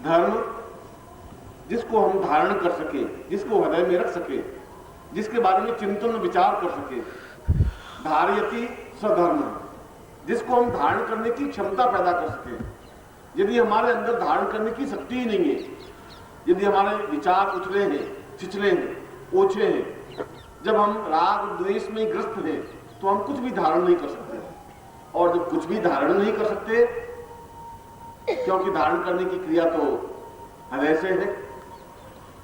धर्म जिसको हम धारण कर सके, जिसको हृदय में रख सके, जिसके बारे में चिंतन विचार कर सके, धारयति सधर्म, जिसको हम धारण करने की क्षमता पैदा कर सके। यदि हमारे अंदर धारण करने की शक्ति ही नहीं है, यदि हमारे विचार उथले हैं, छिछले हैं, ओछे हैं, जब हम राग द्वेष में ग्रस्त हैं, तो हम कुछ भी धारण नहीं कर सकते। और जब कुछ भी धारण नहीं कर सकते, क्योंकि धारण करने की क्रिया तो हृदय से है,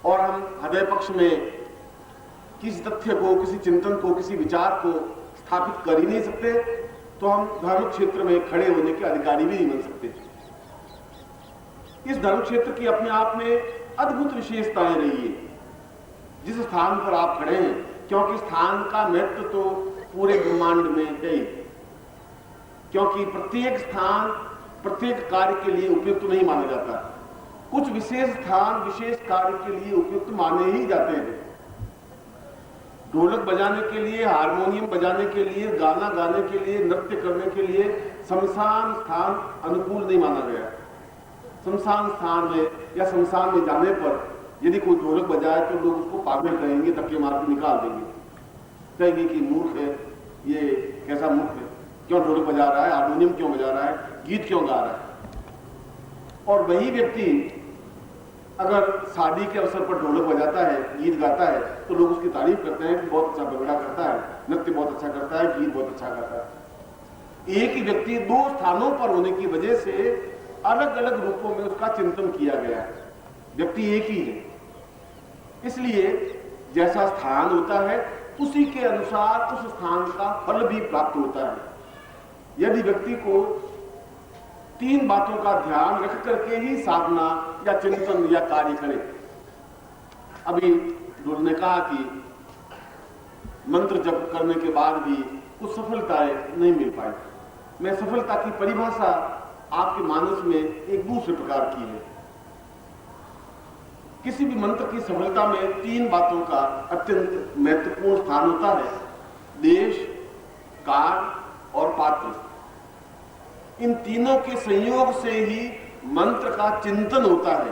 और हम हृदय पक्ष में किसी तथ्य को, किसी चिंतन को, किसी विचार को स्थापित कर ही नहीं सकते, तो हम धर्म क्षेत्र में खड़े होने के अधिकारी भी नहीं बन सकते। इस धर्म क्षेत्र की अपने आप में अद्भुत विशेषताएं रही है। जिस स्थान पर आप खड़े हैं, क्योंकि स्थान का महत्व तो पूरे ब्रह्मांड में है, क्योंकि प्रत्येक स्थान प्रत्येक कार्य के लिए उपयुक्त नहीं माना जाता। कुछ विशेष स्थान विशेष कार्य के लिए उपयुक्त माने ही जाते हैं। ढोलक बजाने के लिए, हारमोनियम बजाने के लिए, गाना गाने के लिए, नृत्य करने के लिए शमशान स्थान अनुकूल नहीं माना गया। शमशान स्थान में या शमशान में जाने पर यदि कोई ढोलक बजाए तो लोग उसको पागल कहेंगे, धक्के मार के निकाल देंगे, कहेंगे कि मूर्ख है, ये कैसा मूर्ख है, क्यों ढोलक बजा रहा है, हारमोनियम क्यों बजा रहा है, गीत क्यों गा रहा है। और वही व्यक्ति अगर शादी के अवसर पर ढोलक बजाता है, गीत गाता है, तो लोग उसकी तारीफ करते हैं कि बहुत अच्छा भंगड़ा करता है, नृत्य बहुत अच्छा करता है, गीत बहुत अच्छा गाता है। एक ही व्यक्ति दो स्थानों पर होने की वजह से अलग अलग रूपों में उसका चिंतन किया गया है। व्यक्ति एक ही है, इसलिए जैसा स्थान होता है उसी के अनुसार उस स्थान का फल भी प्राप्त होता है। यदि व्यक्ति को तीन बातों का ध्यान रख करके ही साधना या चिंतन या कार्य करे। अभी गुरु ने कहा कि मंत्र जप करने के बाद भी कुछ सफलताएं नहीं मिल पाई। मैं सफलता की परिभाषा आपके मानस में एक दूसरे प्रकार की है। किसी भी मंत्र की सफलता में तीन बातों का अत्यंत महत्वपूर्ण स्थान होता है: देश, काल और पात्र। इन तीनों के संयोग से ही मंत्र का चिंतन होता है।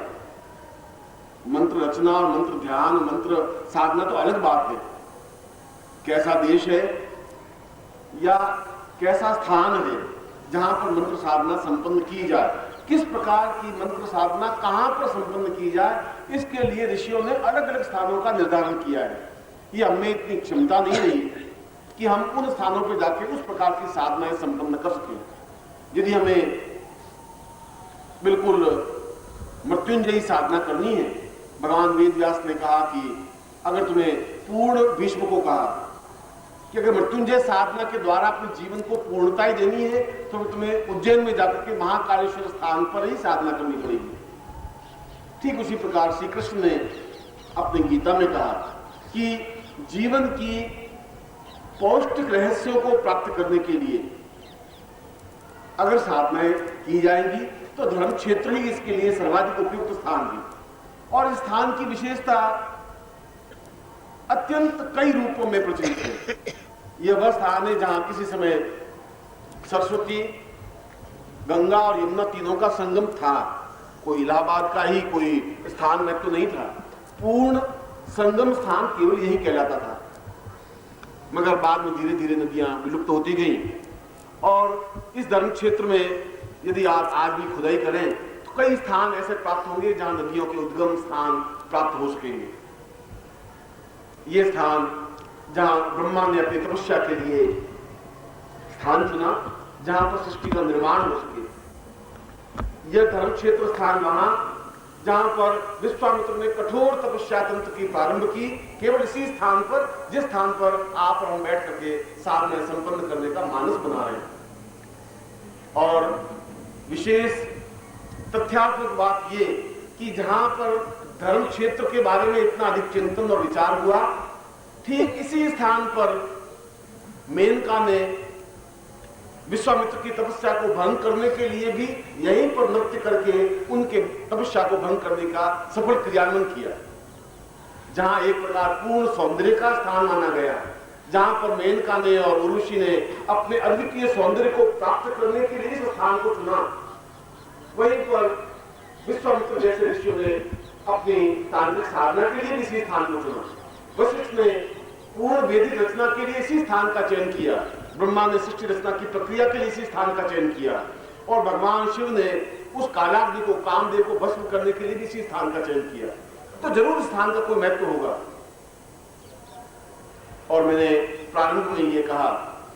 मंत्र रचना और मंत्र ध्यान, मंत्र साधना तो अलग बात है। कैसा देश है या कैसा स्थान है जहां पर मंत्र साधना संपन्न की जाए, किस प्रकार की मंत्र साधना कहां पर संपन्न की जाए, इसके लिए ऋषियों ने अलग अलग स्थानों का निर्धारण किया है। ये हमें इतनी क्षमता नहीं रही कि हम उन स्थानों पर जाके उस प्रकार की साधनाएं संपन्न कर सकें। यदि हमें बिल्कुल मृत्युंजयी साधना करनी है, भगवान वेद व्यास ने कहा कि अगर तुम्हें पूर्ण भीष्म को कहा कि अगर मृत्युंजय साधना के द्वारा अपने जीवन को पूर्णता देनी है तो तुम्हें उज्जैन में जाकर के महाकालेश्वर स्थान पर ही साधना करनी पड़ेगी। ठीक उसी प्रकार श्री कृष्ण ने अपनी गीता में कहा कि जीवन की पौष्टिक रहस्यों को प्राप्त करने के लिए अगर साधनाएं की जाएंगी तो धर्म क्षेत्र ही इसके लिए सर्वाधिक उपयुक्त स्थान है। और इस स्थान की विशेषता अत्यंत कई रूपों में प्रचलित है। यह वह स्थान है जहां किसी समय सरस्वती, गंगा और यमुना तीनों का संगम था। कोई इलाहाबाद का ही कोई स्थान में तो नहीं था, पूर्ण संगम स्थान केवल यही कहलाता था। मगर बाद में धीरे धीरे नदियां विलुप्त होती गई और इस धर्म क्षेत्र में यदि आप आज भी खुदाई करें तो कई स्थान ऐसे प्राप्त होंगे जहां नदियों के उद्गम स्थान प्राप्त हो सकेंगे। ये स्थान जहां ब्रह्मा ने अपनी तपस्या के लिए स्थान चुना, जहां पर सृष्टि का निर्माण हो सके। यह धर्म क्षेत्र स्थान वहां जहां पर विश्वामित्र ने कठोर तपस्या तंत्र की प्रारंभ की, केवल इसी स्थान पर, जिस स्थान पर आप और हम बैठ करके साधना संपन्न करने का मानस बना रहे हैं। और विशेष तथ्यात्मक बात ये कि जहां पर धर्म क्षेत्र के बारे में इतना अधिक चिंतन और विचार हुआ, ठीक इसी स्थान पर मेनका ने विश्वामित्र की तपस्या को भंग करने के लिए भी यहीं पर नृत्य करके उनके तपस्या को भंग करने का सफल क्रियान्वयन किया। जहां एक प्रकार पूर्ण सौंदर्य का स्थान माना गया, जहां पर मेनका ने और उर्वशी ने अपने अद्वितीय सौंदर्य को प्राप्त करने के लिए इस स्थान को चुना, वहीं पर विश्वामित्र जैसे ऋषियों ने अपनी तांत्रिक साधना के लिए इसी स्थान को चुना। वशिष्ठ ने पूर्ण वैदिक रचना के लिए इसी स्थान का चयन किया। ब्रह्मा ने सृष्टि रचना की प्रक्रिया के लिए इसी स्थान का चयन किया और भगवान शिव ने उस कालाग्नि को, कामदेव को भस्म करने के लिए भी इसी स्थान का चयन किया। तो जरूर स्थान का कोई महत्व होगा। और मैंने प्रारंभ में ये कहा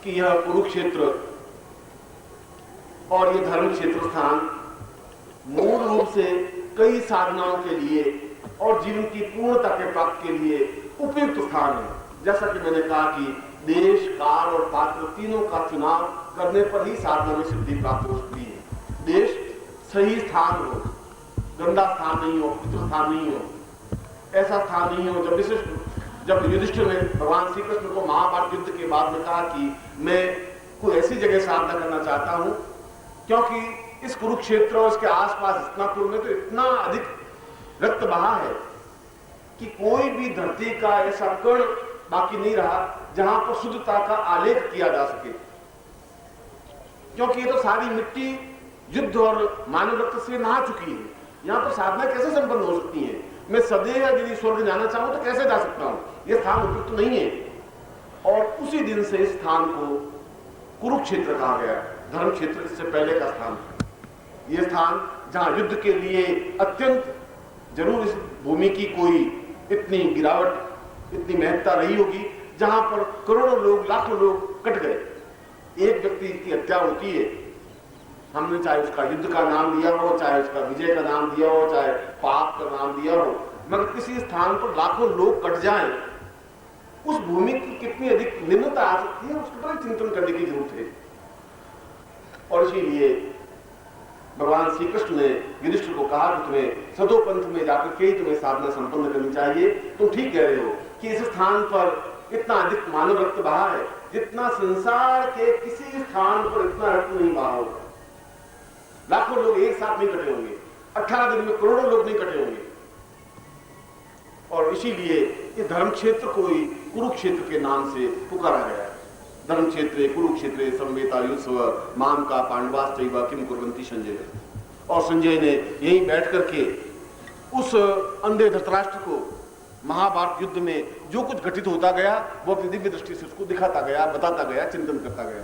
कि यह कुरुक्षेत्र और यह धर्म क्षेत्र स्थान मूल रूप से कई साधनाओं के लिए और जीवन की पूर्णता के प्राप्ति के लिए उपयुक्त स्थान है। जैसा कि मैंने कहा कि देश, काल और पात्र तीनों का चुनाव करने पर ही साधना में सिद्धि प्राप्त हो सकती है। देश सही स्थान हो, गंदा स्थान नहीं हो, पवित्र स्थान नहीं हो, ऐसा स्थान नहीं हो। जब युधिष्ठिर ने भगवान श्री कृष्ण को महाभारत युद्ध के बाद में कहा कि मैं कोई ऐसी जगह साधना करना चाहता हूं, क्योंकि इस कुरुक्षेत्र और इसके आसपास हस्तिनापुर में तो इतना अधिक रक्त बहा है कि कोई भी धरती का ऐसा कण बाकी नहीं रहा जहां पर शुद्धता का आलेख किया जा सके, क्योंकि ये तो सारी मिट्टी युद्ध और मानव रक्त से नहा चुकी है। यहां पर साधना कैसे संपन्न हो सकती है? मैं सदैव यदि स्वर्ग जाना चाहूं तो कैसे जा सकता हूं? यह स्थान उपयुक्त तो नहीं है। और उसी दिन से इस स्थान को कुरुक्षेत्र कहा गया। धर्म क्षेत्र इससे पहले का स्थान है। यह स्थान जहां युद्ध के लिए अत्यंत जरूर इस भूमि की कोई इतनी गिरावट, इतनी महत्ता रही होगी, जहां पर करोड़ों लोग, लाखों लोग कट गए। एक व्यक्ति की हत्या होती है, हमने चाहे उसका युद्ध का नाम दिया हो, चाहे उसका विजय का नाम दिया हो, चाहे पाप का नाम दिया हो, मगर किसी स्थान पर लाखों लोग कट जाएं, उस भूमि की कितनी अधिक निम्नता आ सकती है, उसके पर चिंतन करने की जरूरत है। और इसीलिए भगवान श्री कृष्ण ने युधिष्ठिर को कहा कि तुम्हें सदो पंथ में जाकर के ही तुम्हें साधना संपन्न करनी चाहिए। तुम ठीक कह रहे हो कि इस स्थान पर इतना अधिक मानव रक्त बहा है जितना संसार के किसी स्थान पर इतना रक्त नहीं बहा होगा। लाखों लोग एक साथ नहीं कटे होंगे, 18 दिन में करोड़ों लोग नहीं कटे होंगे। और इसीलिए इस धर्म क्षेत्र को ही कुरुक्षेत्र के नाम से पुकारा गया है। धर्म क्षेत्र कुरुक्षेत्र संवेता युत्सव माम का पांडवाश्चैव किम कुर्वन्ति संजय। और संजय ने यहीं बैठ करके उस अंधे धृतराष्ट्र को महाभारत युद्ध में जो कुछ घटित होता गया वो अपनी दिव्य दृष्टि से उसको दिखाता गया, बताता गया, चिंतन करता गया।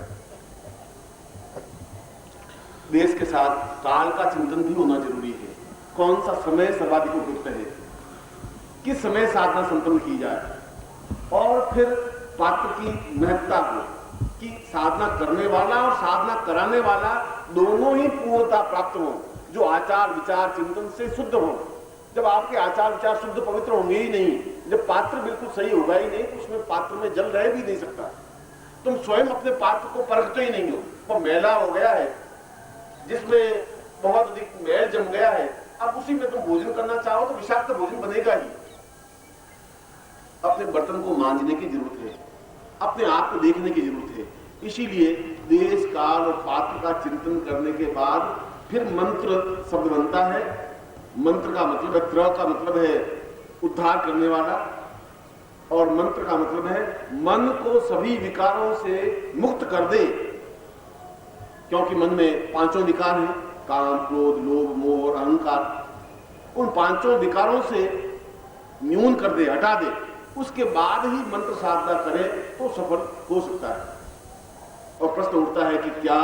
देश के साथ काल का चिंतन भी होना जरूरी है। कौन सा समय सर्वाधिक उपयुक्त है, किस समय साधना संपन्न की जाए, और फिर पात्र की महत्ता को कि साधना करने वाला और साधना कराने वाला दोनों ही पूर्णता प्राप्त हो, जो आचार विचार चिंतन से शुद्ध हो। जब आपके आचार विचार शुद्ध पवित्र होंगे ही नहीं, जब पात्र बिल्कुल सही होगा ही नहीं, तो उसमें पात्र में जल रह भी नहीं सकता। तुम स्वयं अपने पात्र को परखते ही नहीं हो, वो मैला हो गया है जिसमें बहुत अधिक मैल जम गया है, अब उसी में तुम भोजन करना चाहो तो विषाक्त भोजन बनेगा ही। अपने बर्तन को मांजने की जरूरत है, अपने आप को देखने की जरूरत है। इसीलिए देश काल और पात्र का चिंतन करने के बाद फिर मंत्र शब्द बनता है। मंत्र का मतलब है, त्र का मतलब है उद्धार करने वाला, और मंत्र का मतलब है मन को सभी विकारों से मुक्त कर दे, क्योंकि मन में पांचों विकार हैं, काम, क्रोध, लोभ, मोह और अहंकार। उन पांचों विकारों से न्यून कर दे, हटा दे, उसके बाद ही मंत्र साधना करे तो सफल हो सकता है। और प्रश्न उठता है कि क्या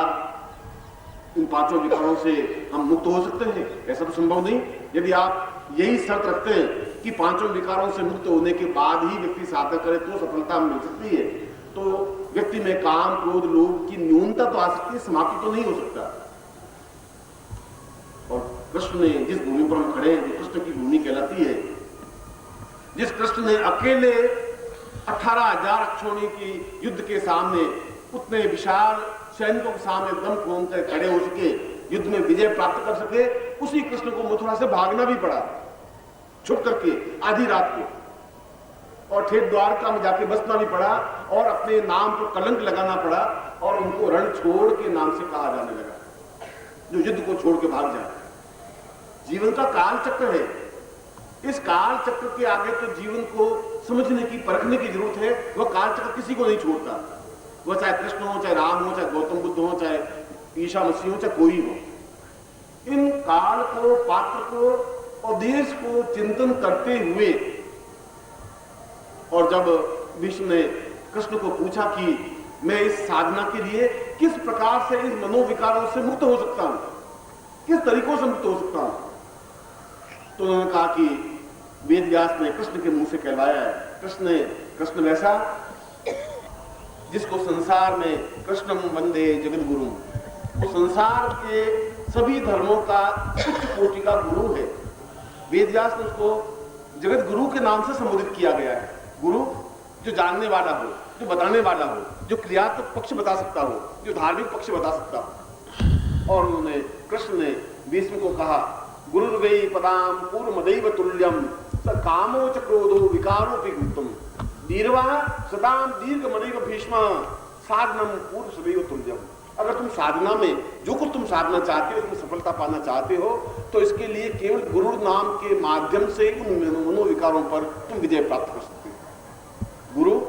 इन पांचों विकारों से हम मुक्त हो सकते हैं? ऐसा तो संभव नहीं। यदि आप यही शर्त रखते हैं कि पांचों विकारों से मुक्त होने के बाद ही व्यक्ति साधना करे तो सफलता मिल सकती है, तो व्यक्ति में काम, क्रोध, लोभ की न्यूनता तो आ सकती है, समाप्ति तो नहीं हो सकता। और कृष्ण ने जिस भूमि पर हम खड़े हैं, जो कृष्ण की भूमि कहलाती है, जिस कृष्ण ने अकेले 18,000 अक्षौणी की युद्ध के सामने, उतने विशाल सैनिकों के सामने दम खोल कर खड़े हो सके, युद्ध में विजय प्राप्त कर सके, उसी कृष्ण को मथुरा से भागना भी पड़ा छुप करके आधी रात को, और ठेठ द्वारका में जाके बसना भी पड़ा, और अपने नाम पर कलंक लगाना पड़ा, और उनको रण छोड़ के नाम से कहा जाने लगा, जो युद्ध को छोड़ के भाग जाए। जीवन का काल चक्र है। इस काल चक्र के आगे तो जीवन को समझने की, परखने की जरूरत है। वह काल चक्र किसी को नहीं छोड़ता, वह चाहे कृष्ण हो, चाहे राम हो, चाहे गौतम बुद्ध हो, चाहे ईसा मसीह हो, चाहे कोई हो। इन काल को, पात्र को और देश को चिंतन करते हुए, और जब विष्णु ने कृष्ण को पूछा कि मैं इस साधना के लिए किस प्रकार से इस मनोविकारों से मुक्त हो सकता हूं, किस तरीकों से मुक्त हो सकता हूं, तो उन्होंने कहा कि वेद व्यास ने कृष्ण के मुंह से कहलाया है। कृष्ण वैसा जिसको संसार में कृष्णम वंदे जगत गुरु, वो संसार के सभी धर्मों का उच्च कोटि का गुरु है। वेद व्यास ने उसको जगत गुरु के नाम से संबोधित किया गया है। गुरु जो जानने वाला हो, जो बताने वाला हो, जो क्रियात्मक पक्ष बता सकता हो, जो धार्मिक पक्ष बता सकता हो। और उन्होंने कृष्ण ने भीष्म को कहा, गुरुर्वै पदाम पूर्वमदैव तुल्यम स कामो च क्रोधो विकारोपि गुप्तम दीर्वा सदाम दीर्घमदैव भीष्म साधनम पूर्व सदैव तुल्यम। अगर तुम साधना में जो कुछ तुम साधना चाहते हो, तुम सफलता पाना चाहते हो, तो इसके लिए केवल गुरु नाम के माध्यम से उन मनोविकारों पर तुम विजय प्राप्त कर सकते हो। गुरु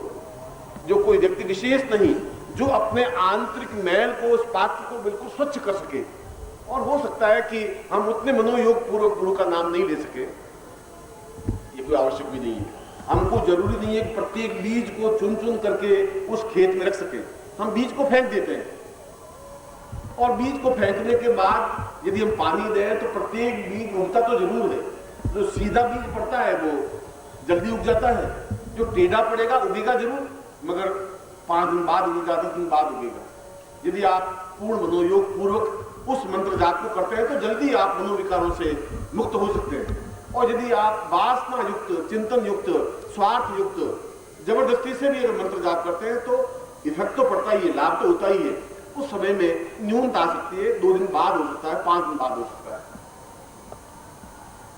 जो कोई व्यक्ति विशेष नहीं, जो अपने आंतरिक मैल को, उस पात्र को बिल्कुल स्वच्छ कर सके। और हो सकता है कि हम उतने मनोयोग पूर्वक गुरु का नाम नहीं ले सके, ये कोई आवश्यक भी नहीं है। हमको जरूरी नहीं है कि प्रत्येक बीज को चुन चुन करके उस खेत में रख सके। हम बीज को फेंक देते हैं, और बीज को फेंकने के बाद यदि हम पानी दें तो प्रत्येक बीज उगता तो जरूर है। जो सीधा बीज पड़ता है वो जल्दी उग जाता है, जो टेढ़ा पड़ेगा उगेगा जरूर, मगर 5 दिन बाद उगेगा, 10 दिन बाद उगेगा। यदि आप पूर्ण मनोयोग पूर्वक उस मंत्र जाप को करते हैं तो जल्दी आप मनोविकारों से मुक्त हो सकते हैं। और यदि आप वासना युक्त, चिंतन युक्त, स्वार्थ युक्त जबरदस्ती से भी अगर मंत्र जाप करते हैं तो इफेक्ट तो पड़ता ही है, लाभ तो होता ही है। उस समय में न्यूनता आ सकती है, 2 दिन बाद हो सकता है, 5 दिन बाद हो सकता है।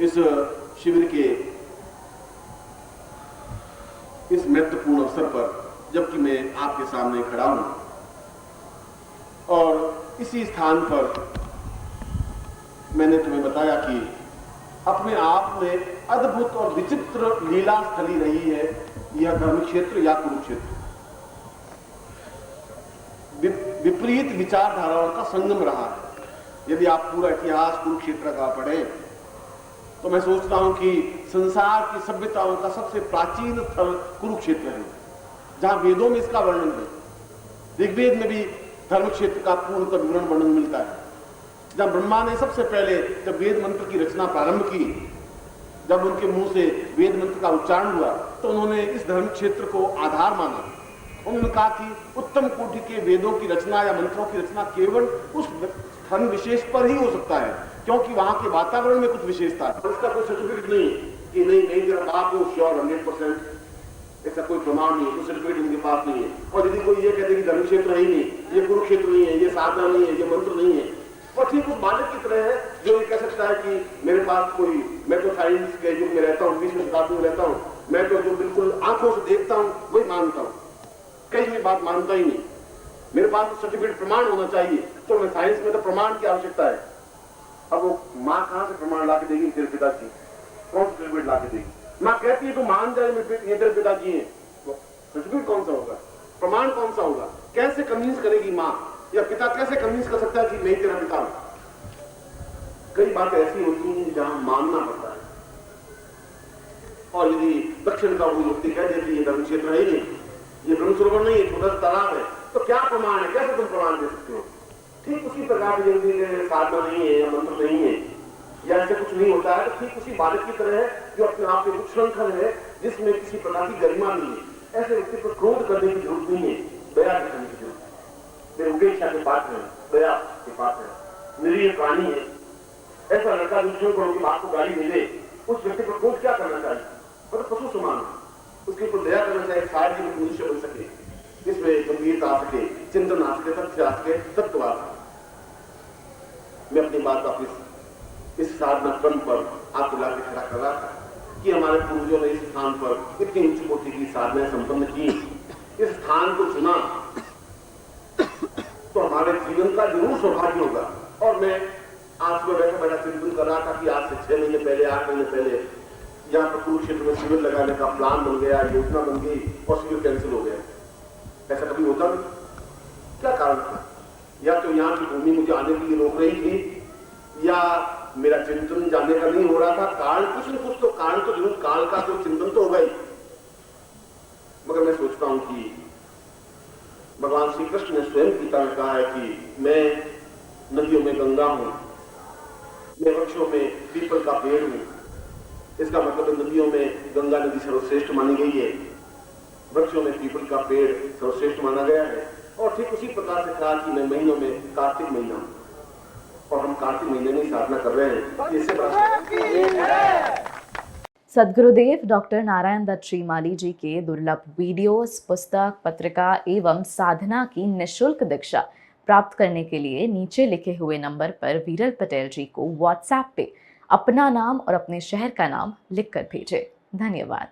इस शिविर के इस महत्वपूर्ण अवसर पर जबकि मैं आपके सामने खड़ा हूं, और इसी स्थान पर मैंने तुम्हें बताया कि अपने आप में अद्भुत और विचित्र लीला स्थली रही है यह धर्म क्षेत्र या कुरुक्षेत्र। विपरीत विचारधाराओं का संगम रहा है। यदि आप पूरा इतिहास कुरुक्षेत्र का पढ़ें तो मैं सोचता हूं कि संसार की सभ्यताओं का सबसे प्राचीन स्थल कुरुक्षेत्र है, जहां वेदों में इसका वर्णन है। ऋग्वेद में भी धर्म क्षेत्र का पूर्ण विवरण वर्णन मिलता है। जब ब्रह्मा ने सबसे पहले जब वेद मंत्र की रचना प्रारंभ की, जब उनके मुंह से वेद मंत्र का उच्चारण हुआ, तो उन्होंने इस धर्म क्षेत्र को आधार माना। उन्होंने कहा कि उत्तम कोटि के वेदों की रचना या मंत्रों की रचना केवल उस धर्म विशेष पर ही हो सकता है, क्योंकि वहां के वातावरण में कुछ विशेषता है। उसका कोई सर्टिफिकेट नहीं कि नहीं तेरा बाप हो श्योर 100%, ऐसा कोई प्रमाण नहीं, कोई सर्टिफिकेट उनके पास नहीं है। और यदि कोई ये कहते कि धर्म क्षेत्र ही नहीं, ये कुरुक्षेत्र नहीं है, ये साधना नहीं है, ये मंत्र नहीं है, और ठीक उस बालक की तरह है जो ये कह सकता है कि मेरे पास कोई, मैं तो साइंस के युग में रहता हूँ, 20वीं शताब्दी में रहता हूँ, मैं तो जो बिल्कुल आंखों से देखता हूँ वही मानता हूँ, कहीं भी बात मानता ही नहीं, मेरे पास सर्टिफिकेट प्रमाण होना चाहिए। तो मैं साइंस में तो प्रमाण की आवश्यकता है। अब वो माँ कहां से प्रमाण ला के देगी? तेरे पिताजी कौन सा सर्टिफिकेट ला के देगी? माँ कहती है तो मान जाए ये तेरे पिताजी है, तो सर्टिफिकेट कौन सा होगा, प्रमाण कौन सा होगा? कैसे कन्विंस करेगी माँ या पिता, कैसे कन्विंस कर सकता है कि मैं तेरा पिता हूं? कई बातें ऐसी होती हैं जहां मानना पड़ता है। और यदि दक्षिण का वो व्यक्ति कह देती है धर्म क्षेत्र है ही नहीं, ये ब्रह्म सरोवर नहीं है, छोटा सा तालाब है, तो क्या प्रमाण है? कैसे तुम प्रमाण दे सकते हो? ठीक उसी प्रकार यदि साधना नहीं है या मंत्र नहीं है या ऐसे कुछ नहीं होता है, तो ठीक उसी बालक की तरह है जो अपने आप में उच्छृंखल है, जिसमें किसी प्रकार की गरिमा नहीं है। ऐसे व्यक्ति पर क्रोध करने की जरूरत नहीं है, दया करने की जरूरत है। मेरे उपेक्षा के पात्र है, दया के पात्र है, निरीह प्राणी है। ऐसा लड़का दूसरों को उनकी बात को गाली दे दे, उस व्यक्ति पर क्रोध क्या करना चाहिए? मतलब पशु समान, उसके ऊपर दया करना चाहिए, शायद ही मनुष्य बन सके, जिसमें गंभीरता आ सके, चिंतन आ सके, तथ्य आ सके, तत्व आ सके। मैं अपनी बात वापिस इस साधना क्रम पर आपको लाके खड़ा कर रहा था कि हमारे पूर्वजों ने इस स्थान पर इतनी उच्च कोटि की साधनाएं संपन्न की, इस स्थान को चुना, तो हमारे जीवन का जरूर सौभाग्य होगा। और मैं आज को बैठा बैठा चिंतन कर रहा था कि आज से 6 महीने पहले, 8 महीने पहले यहाँ पर कुरुक्षेत्र में शिविर लगाने का प्लान बन गया, योजना बन गई और शिविर कैंसिल हो गया। ऐसा कभी होता नहीं? क्या कारण था? या तो यहाँ की भूमि मुझे आने के लिए रोक रही थी, या मेरा चिंतन जानने का नहीं हो रहा था, काल कुछ न कुछ तो काल तो जरूर, काल का कोई चिंतन तो होगा ही। मगर मैं सोचता हूं कि भगवान श्री कृष्ण ने स्वयं गीता में कहा है कि मैं नदियों में गंगा हूं, मैं वृक्षों में पीपल का पेड़ हूं। इसका मतलब नदियों में गंगा नदी सर्वश्रेष्ठ मानी गई है, वृक्षों में पीपल का पेड़ सर्वश्रेष्ठ माना गया है। और ठीक उसी प्रकार से कहा कि मैं महीनों में कार्तिक महीना हूं, और हम कार्तिक महीने में साधना कर रहे हैं। इससे बड़ा सद्गुरुदेव डॉक्टर नारायण दत्त श्रीमाली जी के दुर्लभ वीडियोस, पुस्तक, पत्रिका एवं साधना की निःशुल्क दीक्षा प्राप्त करने के लिए नीचे लिखे हुए नंबर पर वीरल पटेल जी को व्हाट्सएप पे अपना नाम और अपने शहर का नाम लिखकर भेजें। धन्यवाद।